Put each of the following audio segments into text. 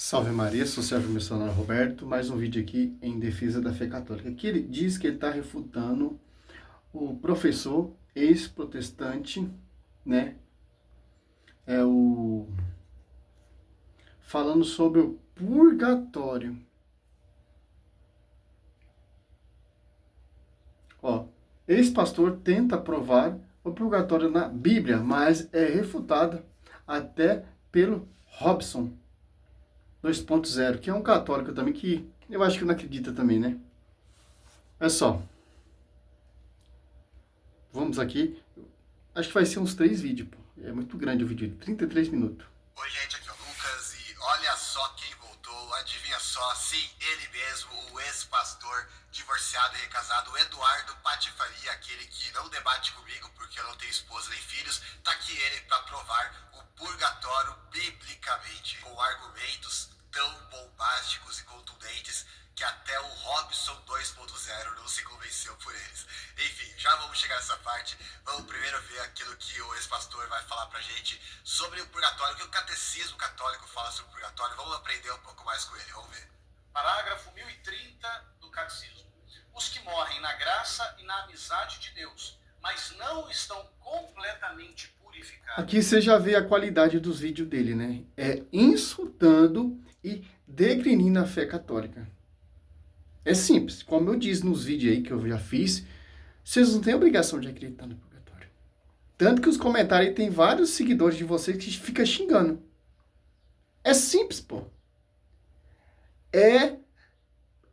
Salve Maria, sou Sérgio Missionário Roberto, mais um vídeo aqui em defesa da fé católica. Aqui ele diz que ele está refutando o professor ex-protestante, né? Falando sobre o purgatório. Ó, ex-pastor tenta provar o purgatório na Bíblia, mas é refutado até pelo Robson 2.0, que é um católico também que eu acho que não acredita também, né? É só. Vamos aqui. Acho que vai ser uns 3 vídeos, pô. É muito grande o vídeo, 33 minutos. Oi, gente, aqui é o Lucas e olha só quem voltou. Adivinha só, sim, ele mesmo, o ex-pastor divorciado e recasado, o Eduardo Patifaria, aquele que não debate comigo porque eu não tenho esposa nem filhos. Tá aqui ele para provar o purgatório biblicamente, com argumentos tão bombásticos e contundentes que até o Robson 2.0 não se convenceu por eles. Enfim, já vamos chegar nessa parte. Vamos primeiro ver aquilo que o ex-pastor vai falar pra gente sobre o purgatório, o que o catecismo católico fala sobre o purgatório. Vamos aprender um pouco mais com ele, vamos ver. Parágrafo 1030 do Catecismo. Os que morrem na graça e na amizade de Deus, mas não estão completamente purificados. Aqui você já vê a qualidade dos vídeos dele, né? É insultando e degrinindo a fé católica. É simples, como eu disse nos vídeos aí que eu já fiz, vocês não têm obrigação de acreditar no purgatório. Tanto que os comentários tem vários seguidores de vocês que ficam xingando. É simples, pô. É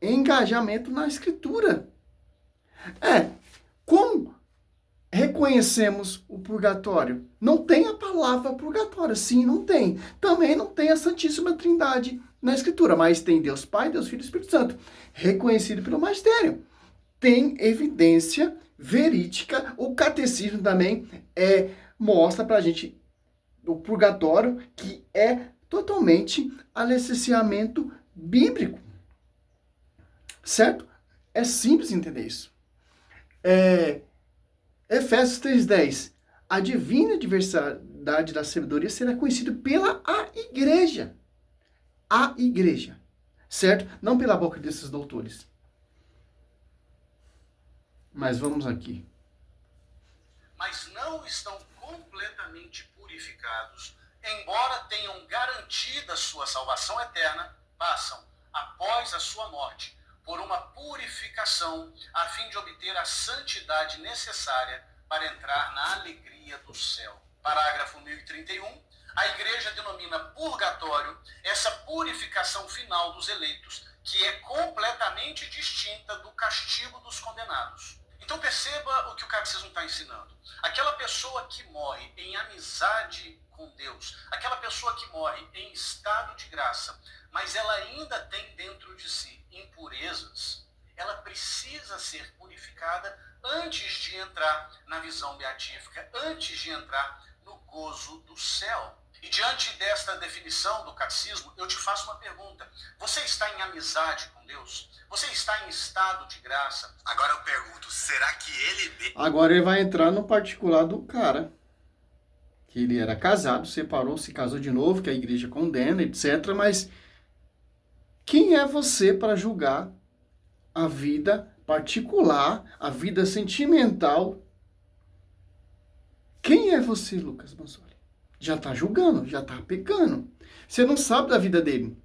engajamento na escritura. Como reconhecemos o purgatório? Não tem a palavra purgatório, sim, não tem. Também não tem a Santíssima Trindade na Escritura, mas tem Deus Pai, Deus Filho e Espírito Santo, reconhecido pelo magistério. Tem evidência verídica, o catecismo também mostra pra gente o purgatório, que é totalmente aliciamento bíblico. Certo? É simples entender isso. Efésios 3:10. A divina diversidade da sabedoria será conhecida pela igreja. A igreja. Certo? Não pela boca desses doutores. Mas vamos aqui. Mas não estão completamente purificados, embora tenham garantida sua salvação eterna, passam, após a sua morte, por uma purificação, a fim de obter a santidade necessária para entrar na alegria do céu. Parágrafo 1031. A Igreja denomina purgatório essa purificação final dos eleitos, que é completamente distinta do castigo dos condenados. Então perceba o que o catecismo está ensinando. Aquela pessoa que morre em amizade com Deus, aquela pessoa que morre em estado de graça, mas ela ainda tem dentro de si impurezas, ela precisa ser purificada antes de entrar na visão beatífica, antes de entrar no gozo do céu. E diante desta definição do catecismo, eu te faço uma pergunta. Você está em amizade com Deus? Você está em estado de graça? Agora eu pergunto, será que ele... Agora ele vai entrar no particular do cara. Que ele era casado, separou, se casou de novo, que a igreja condena, etc. Mas quem é você para julgar a vida particular, a vida sentimental? Quem é você, Lucas Mazzoli? Já está julgando, já está pecando. Você não sabe da vida dele.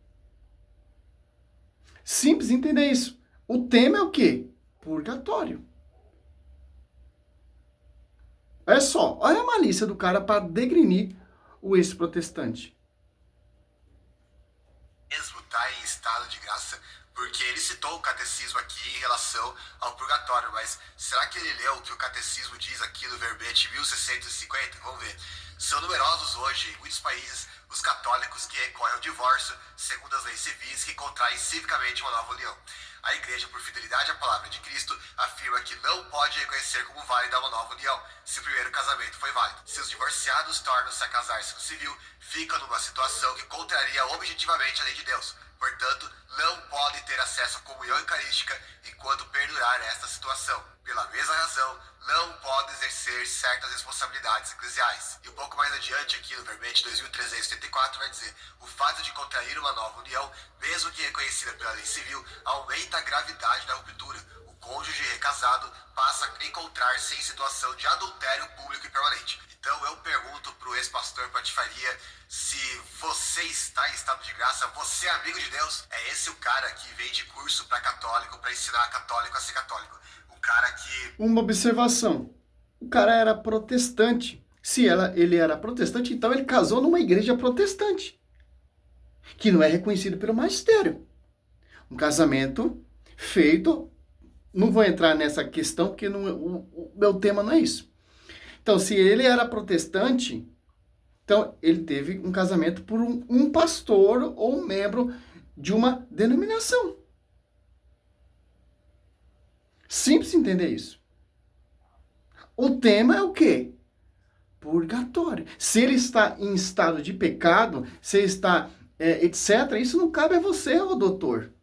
Simples entender isso. O tema é o quê? Purgatório. Olha só, olha a malícia do cara para degrinir o ex-protestante. Mesmo está em estado de graça, porque ele citou o catecismo aqui em relação ao purgatório, mas será que ele leu o que o catecismo diz aqui no verbete 1650? Vamos ver. São numerosos hoje, em muitos países, os católicos que recorrem ao divórcio, segundo as leis civis, que contraem civicamente uma nova união. A Igreja, por fidelidade à palavra de Cristo, afirma que não pode reconhecer como válida uma nova união, se o primeiro casamento foi válido. Se os divorciados tornam-se a casar-se no civil, ficam numa situação que contraria objetivamente a lei de Deus. Portanto, não podem ter acesso à comunhão eucarística enquanto perdurar esta situação. Pela mesma razão, não podem exercer certas responsabilidades eclesiais. E um pouco mais adiante, aqui no verbete 2374, vai dizer: o fato de contrair uma nova união, mesmo que reconhecida pela lei civil, aumenta a gravidade da ruptura. O cônjuge recasado passa a encontrar-se em situação de adultério público e permanente. Então eu pergunto pro ex-pastor Patifaria, se você está em estado de graça, você é amigo de Deus? É esse o cara que vende curso para católico, para ensinar católico a ser católico. O cara que... Uma observação. O cara era protestante. Se ele era protestante, então ele casou numa igreja protestante, que não é reconhecido pelo magistério. Um casamento feito... Não vou entrar nessa questão, porque o meu tema não é isso. Então, se ele era protestante, então ele teve um casamento por um pastor ou um membro de uma denominação. Simples entender isso. O tema é o quê? Purgatório. Se ele está em estado de pecado, se ele está, etc., isso não cabe a você, ô doutor.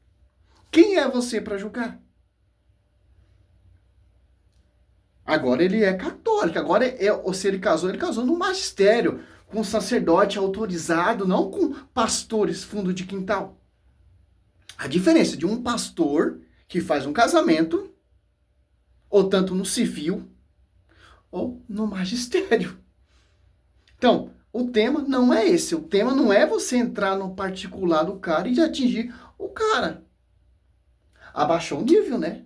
Quem é você para julgar? Agora ele é católico. Agora, se ele casou no magistério, com um sacerdote autorizado, não com pastores fundo de quintal. A diferença de um pastor que faz um casamento, ou tanto no civil, ou no magistério. Então, o tema não é esse. O tema não é você entrar no particular do cara e atingir o cara. Abaixou o nível, né?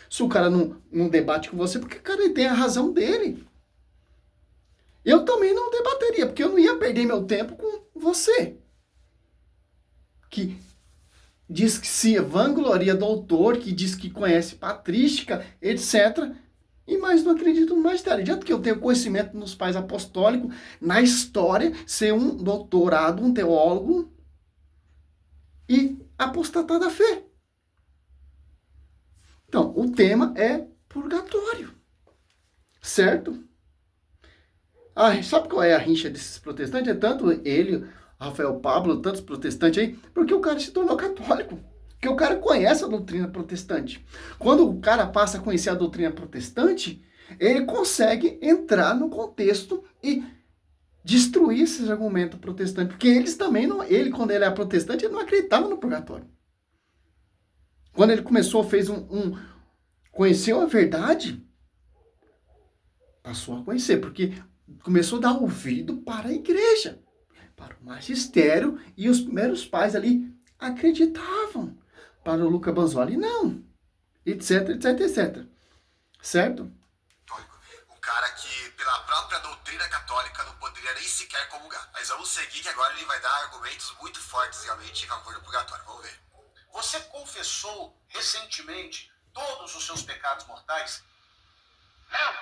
Se o cara não debate com você, porque o cara tem a razão dele. Eu também não debateria, porque eu não ia perder meu tempo com você. Que diz que se vangloria doutor, que diz que conhece patrística, etc. E mais não acredito no magistério. Adianta que eu tenho conhecimento nos pais apostólicos, na história, ser um doutorado, um teólogo e apostatar da fé. Então, o tema é purgatório, certo? Sabe qual é a rincha desses protestantes? É tanto ele, Rafael Pablo, tantos protestantes aí, porque o cara se tornou católico. Porque o cara conhece a doutrina protestante. Quando o cara passa a conhecer a doutrina protestante, ele consegue entrar no contexto e destruir esses argumentos protestantes. Porque eles também não... quando ele era protestante, ele não acreditava no purgatório. Quando ele começou, conheceu a verdade, passou a conhecer, porque começou a dar ouvido para a igreja, para o magistério, e os primeiros pais ali acreditavam. Para o Luca Banzoli, não, etc, etc, etc. Certo? Um cara que, pela própria doutrina católica, não poderia nem sequer comungar. Mas vamos seguir, que agora ele vai dar argumentos muito fortes realmente em favor do purgatório. Vamos ver. Você confessou recentemente todos os seus pecados mortais? Não.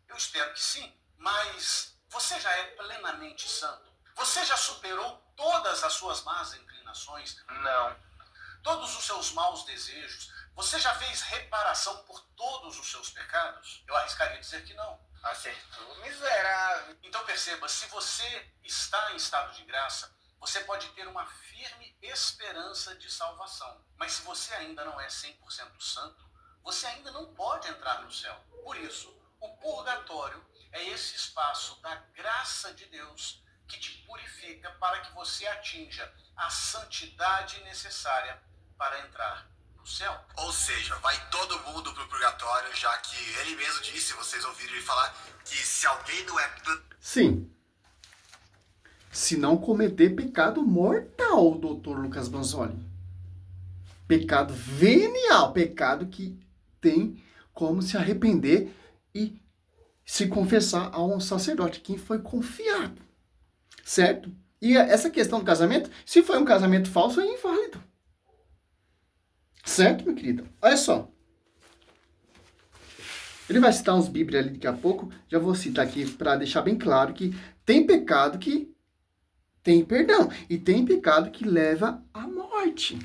Eu espero que sim, mas você já é plenamente santo? Você já superou todas as suas más inclinações? Não. Todos os seus maus desejos? Você já fez reparação por todos os seus pecados? Eu arriscaria dizer que não. Acertou, miserável. Então perceba, se você está em estado de graça, você pode ter uma firme esperança de salvação. Mas se você ainda não é 100% santo, você ainda não pode entrar no céu. Por isso, o purgatório é esse espaço da graça de Deus que te purifica para que você atinja a santidade necessária para entrar no céu. Ou seja, vai todo mundo pro purgatório, já que ele mesmo disse, vocês ouviram ele falar, que se alguém não é... Sim. Se não cometer pecado mortal, doutor Lucas Banzoli. Pecado venial, pecado que tem como se arrepender e se confessar a um sacerdote, quem foi confiado, certo? E essa questão do casamento, se foi um casamento falso, é inválido. Certo, meu querido? Olha só. Ele vai citar uns bíblias ali daqui a pouco, já vou citar aqui para deixar bem claro que tem pecado que tem perdão. E tem pecado que leva à morte.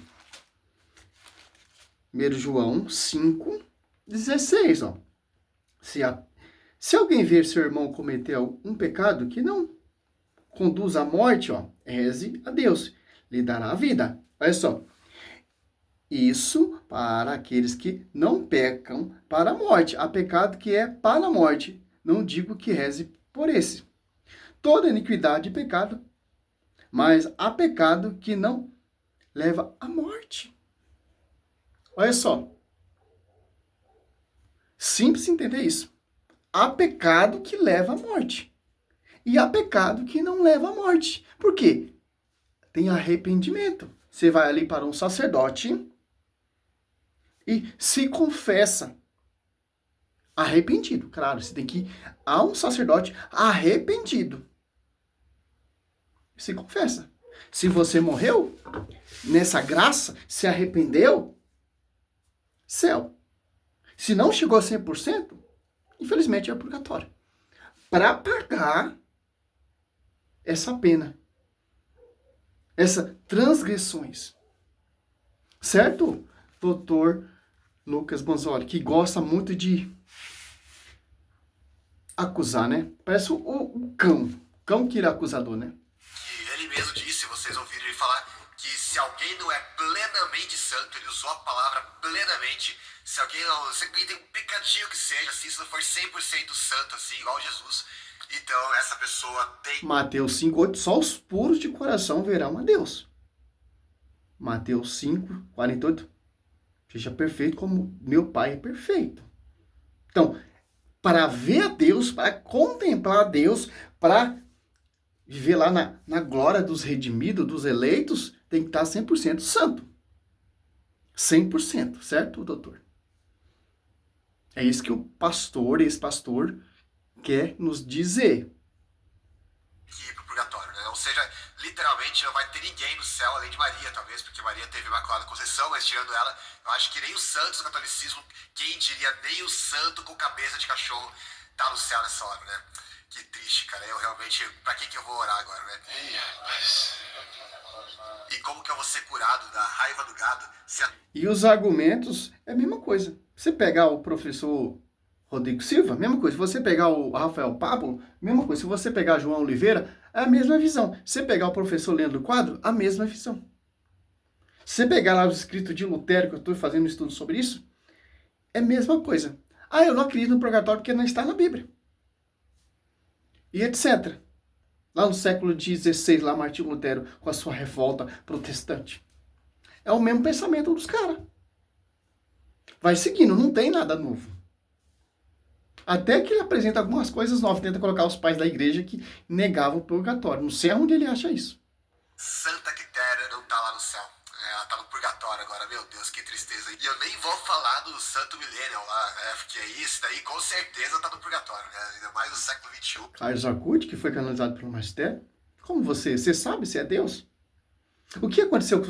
1 João 5,16. Ó. Se alguém ver seu irmão cometer um pecado que não conduz à morte, ó, reze a Deus. lhe dará a vida. Olha só. Isso para aqueles que não pecam para a morte. Há pecado que é para a morte. Não digo que reze por esse. Toda iniquidade é pecado, mas há pecado que não leva à morte. Olha só. Simples entender isso. Há pecado que leva à morte. E há pecado que não leva à morte. Por quê? Tem arrependimento. Você vai ali para um sacerdote e se confessa. Arrependido. Claro, você tem que ir a um sacerdote arrependido. Se confessa. Se você morreu nessa graça, se arrependeu, céu. Se não chegou a 100%, infelizmente é purgatório. Para pagar essa pena, essas transgressões. Certo, doutor Lucas Bonzoli, que gosta muito de acusar, né? Parece o cão que ele é acusador, né? Que ele mesmo disse, vocês ouviram ele falar, que se alguém não é plenamente santo, ele usou a palavra plenamente, se alguém tem um pecadinho que seja, assim, se não for 100% santo, assim, igual Jesus, então essa pessoa tem... Mateus 5:8, só os puros de coração verão a Deus. Mateus 5:48, seja perfeito como meu Pai é perfeito. Então, para ver a Deus, para contemplar a Deus, para viver lá na glória dos redimidos, dos eleitos, tem que estar 100% santo. 100%, certo, doutor? É isso que o pastor, ex-pastor, quer nos dizer. Ir pro purgatório, né? Ou seja, literalmente não vai ter ninguém no céu além de Maria, talvez, porque Maria teve Imaculada Conceição, mas tirando ela, eu acho que nem os santos do catolicismo, quem diria, nem o santo com cabeça de cachorro tá no céu nessa hora, né? Que triste, cara. Eu realmente, pra que eu vou orar agora, né? Ih, rapaz. E como que eu vou ser curado da raiva do gado? E os argumentos é a mesma coisa. Você pegar o professor Rodrigo Silva, mesma coisa. Se você pegar o Rafael Pablo, mesma coisa. Se você pegar João Oliveira, é a mesma visão. Se você pegar o professor Leandro Quadro, a mesma visão. Se você pegar lá os escritos de Lutero, que eu estou fazendo um estudo sobre isso, é a mesma coisa. Ah, eu não acredito no purgatório porque não está na Bíblia. E etc. Lá no século XVI, lá Martinho Lutero, com a sua revolta protestante. É o mesmo pensamento dos caras. Vai seguindo, não tem nada novo. Até que ele apresenta algumas coisas novas, tenta colocar os pais da igreja que negavam o purgatório. Não sei onde ele acha isso. Santa Quitéria não tá lá no céu. Ela tá no purgatório agora, meu Deus, que tristeza. E eu nem vou falar do Santo Millennium lá, né? Porque isso daí com certeza tá no purgatório, né? Ainda mais no século XXI. Carlos Acuti, que foi canonizado pelo magistério. Como você sabe se é Deus? O que aconteceu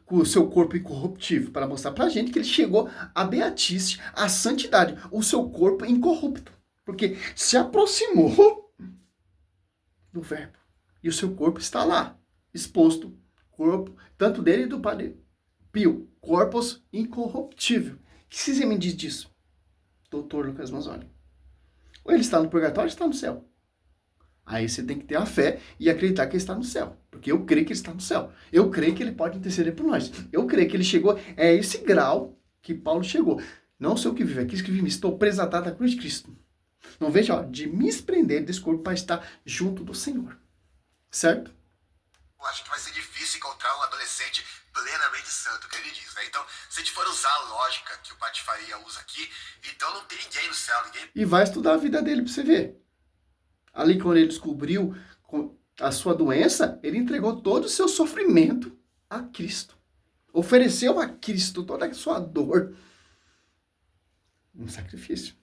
com o seu corpo incorruptível? Para mostrar pra gente que ele chegou à beatice, à santidade. O seu corpo incorrupto. Porque se aproximou do verbo. E o seu corpo está lá, exposto. Corpo, tanto dele e do Padre Pio. Corpus incorruptível. O que você me diz disso, doutor Lucas Bonzoli? Ou ele está no purgatório ou está no céu? Aí você tem que ter a fé e acreditar que ele está no céu. Porque eu creio que ele está no céu. Eu creio que ele pode interceder por nós. Eu creio que ele chegou, é esse grau que Paulo chegou. Não sou eu que vivo, é Cristo que vive. Estou preso atado à cruz de Cristo. Não vejo de me desprender desse corpo para estar junto do Senhor. Certo? Eu acho que vai ser difícil encontrar um adolescente plenamente santo, que ele diz, né? Então, se a gente for usar a lógica que o Patifaria usa aqui, então não tem ninguém no céu, ninguém... E vai estudar a vida dele para você ver. Ali, quando ele descobriu a sua doença, ele entregou todo o seu sofrimento a Cristo. Ofereceu a Cristo toda a sua dor. Um sacrifício.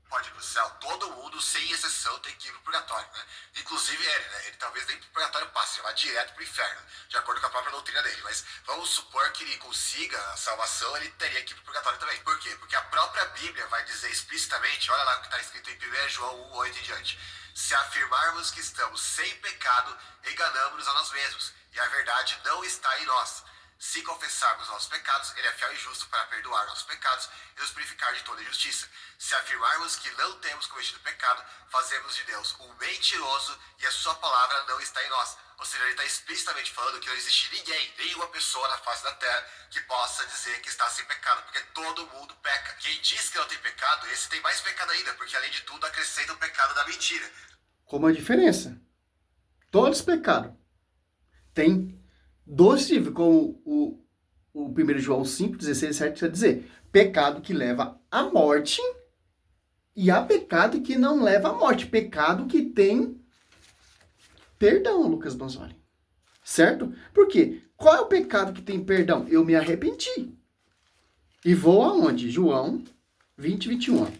Pode ir pro céu. Todo mundo, sem exceção, tem que ir pro purgatório, né? Inclusive ele, né? Ele talvez nem pro purgatório passe, ele vai direto pro inferno, de acordo com a própria doutrina dele. Mas vamos supor que ele consiga a salvação, ele teria que ir pro purgatório também. Por quê? Porque a própria Bíblia vai dizer explicitamente, olha lá o que está escrito em 1 João 1:8 em diante. Se afirmarmos que estamos sem pecado, enganamos-nos a nós mesmos, e a verdade não está em nós. Se confessarmos nossos pecados, ele é fiel e justo para perdoar nossos pecados e nos purificar de toda injustiça. Se afirmarmos que não temos cometido pecado, fazemos de Deus um mentiroso e a sua palavra não está em nós. Ou seja, ele está explicitamente falando que não existe ninguém, nenhuma pessoa na face da terra que possa dizer que está sem pecado, porque todo mundo peca. Quem diz que não tem pecado, esse tem mais pecado ainda, porque além de tudo acrescenta o pecado da mentira. Como a diferença? Todos pecaram. Tem dois tipos, como o 1 João 5, 16, 7 quer dizer, pecado que leva à morte e há pecado que não leva à morte. Pecado que tem perdão, Lucas Bonzoli. Certo? Por quê? Qual é o pecado que tem perdão? Eu me arrependi. E vou aonde? João 20, 21.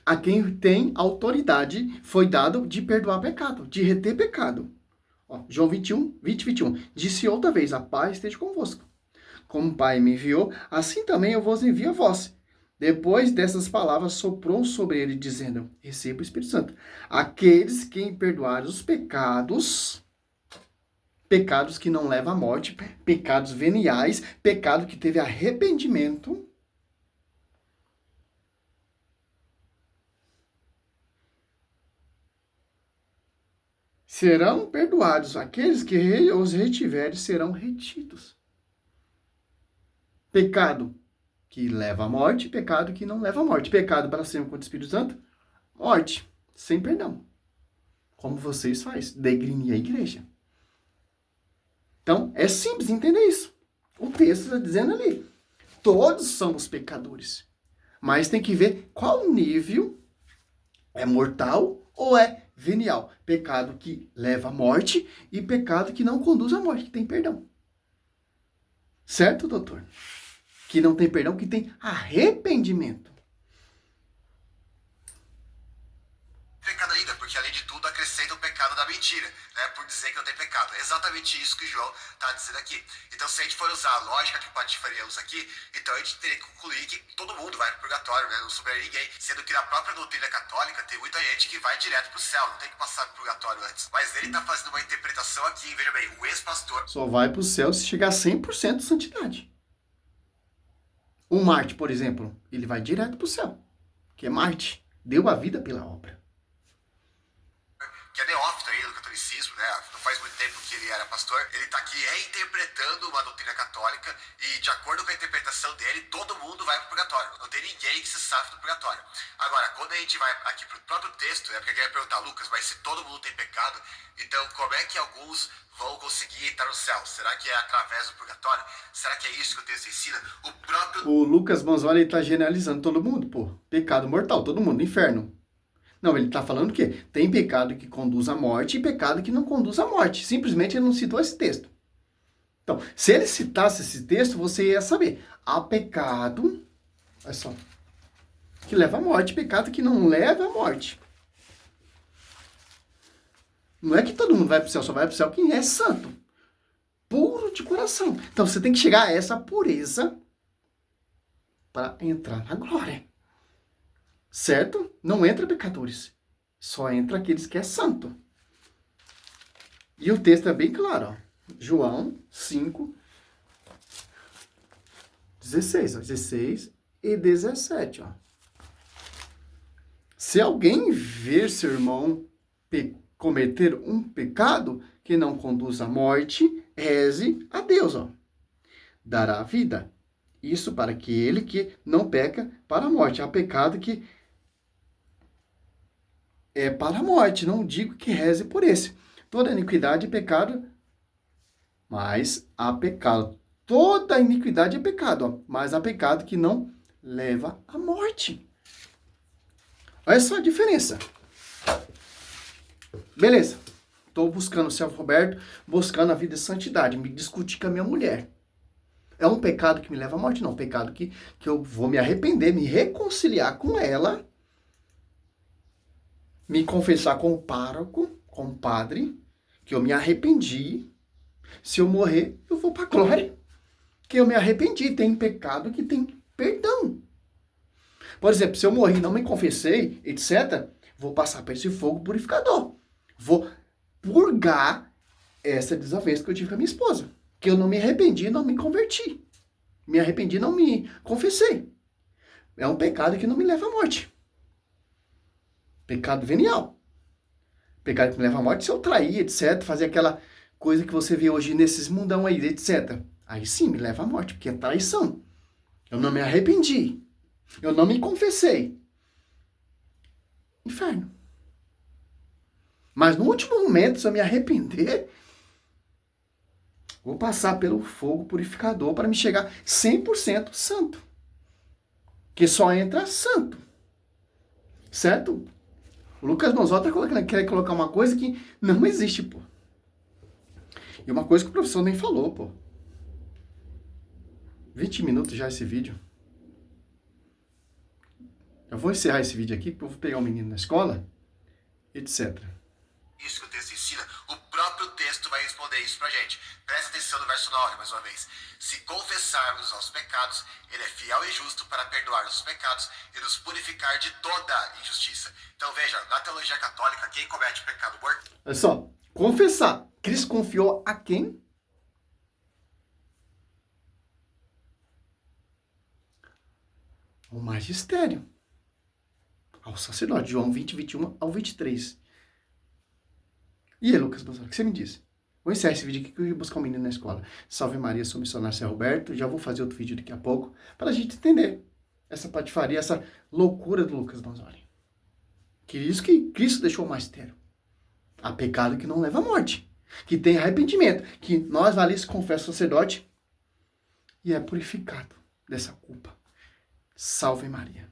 A quem tem autoridade foi dado de perdoar pecado, de reter pecado. Ó, João 21, 20, 21. Disse outra vez, a paz esteja convosco. Como o Pai me enviou, assim também eu vos envio a vós. Depois dessas palavras, soprou sobre ele, dizendo, receba o Espírito Santo. Aqueles que perdoarem os pecados, pecados que não levam à morte, pecados veniais, pecado que teve arrependimento, serão perdoados. Aqueles que os retiverem serão retidos. Pecado que leva à morte, pecado que não leva à morte. Pecado para sempre contra o Espírito Santo, morte, sem perdão. Como vocês fazem, degrinir a igreja. Então, é simples entender isso. O texto está dizendo ali, todos somos pecadores. Mas tem que ver qual nível é mortal ou é venial. Pecado que leva à morte e pecado que não conduz à morte, que tem perdão. Certo, doutor? Que não tem perdão, que tem arrependimento. Pecado ainda, porque além de tudo acrescenta o pecado da mentira, né? Por dizer que não tem pecado. É exatamente isso que João está dizendo aqui. Então, se a gente for usar a lógica que o Patifaria usa aqui, então a gente teria que concluir que todo mundo vai para o purgatório, né? Não sobraria ninguém. Sendo que na própria doutrina católica tem muita gente que vai direto para o céu, não tem que passar para o purgatório antes. Mas ele está fazendo uma interpretação aqui, veja bem, o ex-pastor Só vai para o céu se chegar a 100% de santidade. Um Marte, por exemplo, ele vai direto para o céu, que é Marte, deu a vida pela obra. que é neófito aí do catolicismo, né? Não faz muito tempo que ele era pastor, ele está aqui reinterpretando uma doutrina católica e, de acordo com a interpretação dele, todo mundo vai para o purgatório. Não tem ninguém que se safe do purgatório. Agora, quando a gente vai aqui para o próprio texto, porque alguém vai perguntar, Lucas, mas se todo mundo tem pecado, então como é que alguns vão conseguir entrar no céu? Será que é através do purgatório? Será que é isso que o texto ensina? O Lucas Bonzoli está generalizando todo mundo, pô. Pecado mortal, todo mundo, inferno. Não, ele está falando que tem pecado que conduz à morte e pecado que não conduz à morte. Simplesmente ele não citou esse texto. Então, se ele citasse esse texto, você ia saber. Há pecado, olha só, que leva à morte, pecado que não leva à morte. Não é que todo mundo vai para o céu, só vai para o céu quem é santo. Puro de coração. Então, você tem que chegar a essa pureza para entrar na glória. Certo? Não entra pecadores. Só entra aqueles que é santo. E o texto é bem claro. Ó. João 5, 16. Ó. 16 e 17. Ó. Se alguém ver seu irmão cometer um pecado que não conduz à morte, reze a Deus. Ó. Dará a vida. Isso para que ele que não peca para a morte. Há pecado que é para a morte. Não digo que reze por esse. Toda iniquidade é pecado, mas há pecado. Toda iniquidade é pecado, ó, mas há pecado que não leva à morte. Olha só a diferença. Beleza. Estou buscando o céu, Roberto, buscando a vida de santidade. Me discutir com a minha mulher. É um pecado que me leva à morte? Não. Pecado que eu vou me arrepender, me reconciliar com ela, me confessar com o pároco, com o padre, que eu me arrependi. Se eu morrer, eu vou para a glória. Que eu me arrependi. Tem pecado que tem perdão. Por exemplo, se eu morrer e não me confessei, etc., vou passar por esse fogo purificador. Vou purgar essa desavença que eu tive com a minha esposa. Que eu não me arrependi, não me converti. Me arrependi, não me confessei. É um pecado que não me leva à morte. Pecado venial. Pecado que me leva à morte, se eu trair, etc., fazer aquela coisa que você vê hoje nesses mundão aí, etc. Aí sim, me leva à morte, porque é traição. Eu não me arrependi. Eu não me confessei. Inferno. Mas no último momento, se eu me arrepender, vou passar pelo fogo purificador para me chegar 100% santo. Que só entra santo. Certo? O Lucas Donzó quer colocar uma coisa que não existe, pô. E uma coisa que o professor nem falou, pô. 20 minutos já esse vídeo. Eu vou encerrar esse vídeo aqui, porque eu vou pegar um menino na escola, etc. Isso que o texto ensina, o próprio texto vai responder isso pra gente. Presta atenção no verso 9, mais uma vez. Se confessarmos os nossos pecados, ele é fiel e justo para perdoar os pecados e nos purificar de toda injustiça. Então veja, na teologia católica, quem comete pecado mortal... Olha só, confessar. Cristo confiou a quem? Ao magistério. Ao sacerdote. João 20, 21 ao 23. E aí, Lucas Donzó, o que você me diz? Vou encerrar esse vídeo aqui que eu ia buscar um menino na escola. Salve Maria, sou missionário São Roberto. Já vou fazer outro vídeo daqui a pouco para a gente entender essa patifaria, essa loucura do Lucas Donzoli. Que isso que Cristo deixou o magistério. Há pecado que não leva à morte. Que tem arrependimento. Que nós ali se confessa ao sacerdote e é purificado dessa culpa. Salve Maria.